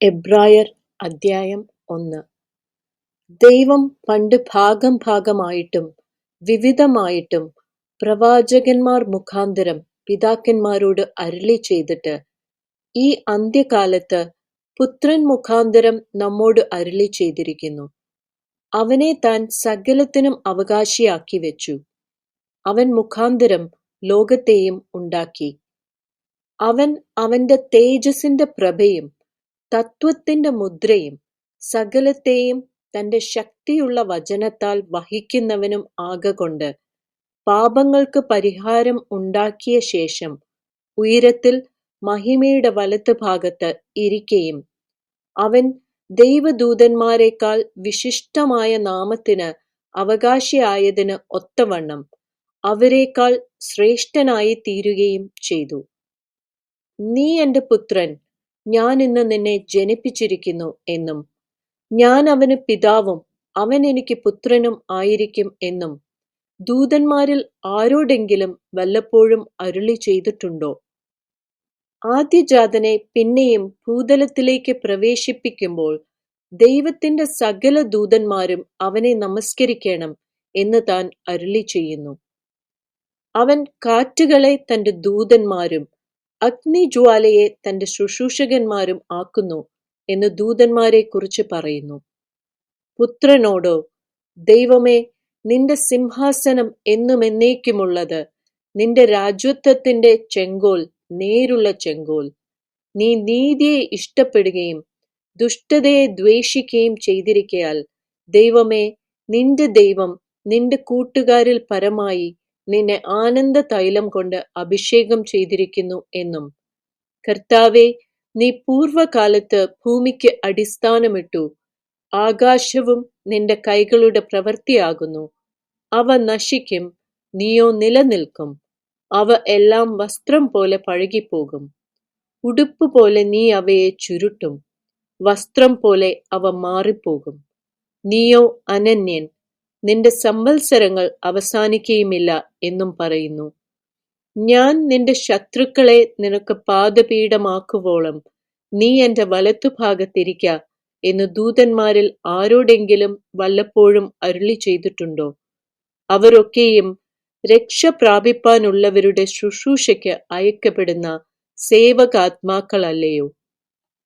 എബ്രായർ അദ്ധ്യായം 1. ദൈവം പണ്ട് ഭാഗം ഭാഗമായിട്ടും വിവിധമായിട്ടും പ്രവാചകന്മാർ മുഖാന്തരം പിതാക്കന്മാരോട് അരുളി ചെയ്തിട്ട് ഈ അന്ത്യകാലത്ത് പുത്രൻ മുഖാന്തരം നമ്മോട് അരുളി ചെയ്തിരിക്കുന്നു. അവനെ താൻ സകലത്തിനും അവകാശിയാക്കി വെച്ചു. അവൻ മുഖാന്തരം ലോകത്തെയും ഉണ്ടാക്കി. അവൻ അവന്റെ തേജസ്സിന്റെ പ്രഭയും തത്വത്തിന്റെ മുദ്രയും സകലത്തെയും തന്റെ ശക്തിയുള്ള വചനത്താൽ വഹിക്കുന്നവനും ആകകൊണ്ട് പാപങ്ങൾക്ക് പരിഹാരം ഉണ്ടാക്കിയ ശേഷം ഉയരത്തിൽ മഹിമയുടെ വലത്ത് ഭാഗത്ത് ഇരിക്കയും അവൻ ദൈവദൂതന്മാരെക്കാൾ വിശിഷ്ടമായ നാമത്തിന് അവകാശിയായതിന് ഒത്തവണ്ണം അവരെക്കാൾ ശ്രേഷ്ഠനായി തീരുകയും ചെയ്തു. നീ എന്റെ പുത്രൻ, ഞാൻ ഇന്ന് നിന്നെ ജനിപ്പിച്ചിരിക്കുന്നു എന്നും ഞാൻ അവന് പിതാവും അവൻ എനിക്ക് പുത്രനും ആയിരിക്കും എന്നും ദൂതന്മാരിൽ ആരോടെങ്കിലും വല്ലപ്പോഴും അരുളി ചെയ്തിട്ടുണ്ടോ? ആദ്യജാതനെ പിന്നെയും ഭൂതലത്തിലേക്ക് പ്രവേശിപ്പിക്കുമ്പോൾ ദൈവത്തിന്റെ സകല ദൂതന്മാരും അവനെ നമസ്കരിക്കണം എന്ന് താൻ അരുളി ചെയ്യുന്നു. അവൻ കാറ്റുകളെ തന്റെ ദൂതന്മാരും അഗ്നിജ്വാലയെ തന്റെ ശുശ്രൂഷകന്മാരും ആക്കുന്നു എന്ന് ദൂതന്മാരെ കുറിച്ച് പറയുന്നു. പുത്രനോടോ, ദൈവമേ, നിന്റെ സിംഹാസനം എന്നും എന്നേക്കുമുള്ളത്, നിന്റെ രാജത്വത്തിന്റെ ചെങ്കോൽ നേരുള്ള ചെങ്കോൽ. നീ നീതിയെ ഇഷ്ടപ്പെടുകയും ദുഷ്ടതയെ ദ്വേഷിക്കുകയും ചെയ്തിരിക്കയാൽ ദൈവമേ, നിന്റെ ദൈവം നിന്റെ കൂട്ടുകാരിൽ പരമായി നിന്നെ ആനന്ദ തൈലം കൊണ്ട് അഭിഷേകം ചെയ്തിരിക്കുന്നു എന്നും കർത്താവേ, നീ പൂർവകാലത്ത് ഭൂമിക്ക് അടിസ്ഥാനമിട്ടു. ആകാശവും നിന്റെ കൈകളുടെ പ്രവൃത്തിയാകുന്നു. അവ നശിക്കും, നീയോ നിലനിൽക്കും. അവ എല്ലാം വസ്ത്രം പോലെ പഴകിപ്പോകും. ഉടുപ്പ് പോലെ നീ അവയെ ചുരുട്ടും, വസ്ത്രം പോലെ അവ മാറിപ്പോകും. നീയോ അനന്യൻ, നിന്റെ സംവത്സരങ്ങൾ അവസാനിക്കുകയുമില്ല എന്നും പറയുന്നു. ഞാൻ നിന്റെ ശത്രുക്കളെ നിനക്ക് പാദപീഠമാക്കുവോളം നീ എന്റെ വലത്തുഭാഗത്തിരിക്ക എന്ന് ദൂതന്മാരിൽ ആരോടെങ്കിലും വല്ലപ്പോഴും അരുളി ചെയ്തിട്ടുണ്ടോ? അവരൊക്കെയും രക്ഷ പ്രാപിപ്പാനുള്ളവരുടെ ശുശ്രൂഷയ്ക്ക് അയക്കപ്പെടുന്ന സേവകാത്മാക്കളല്ലയോ?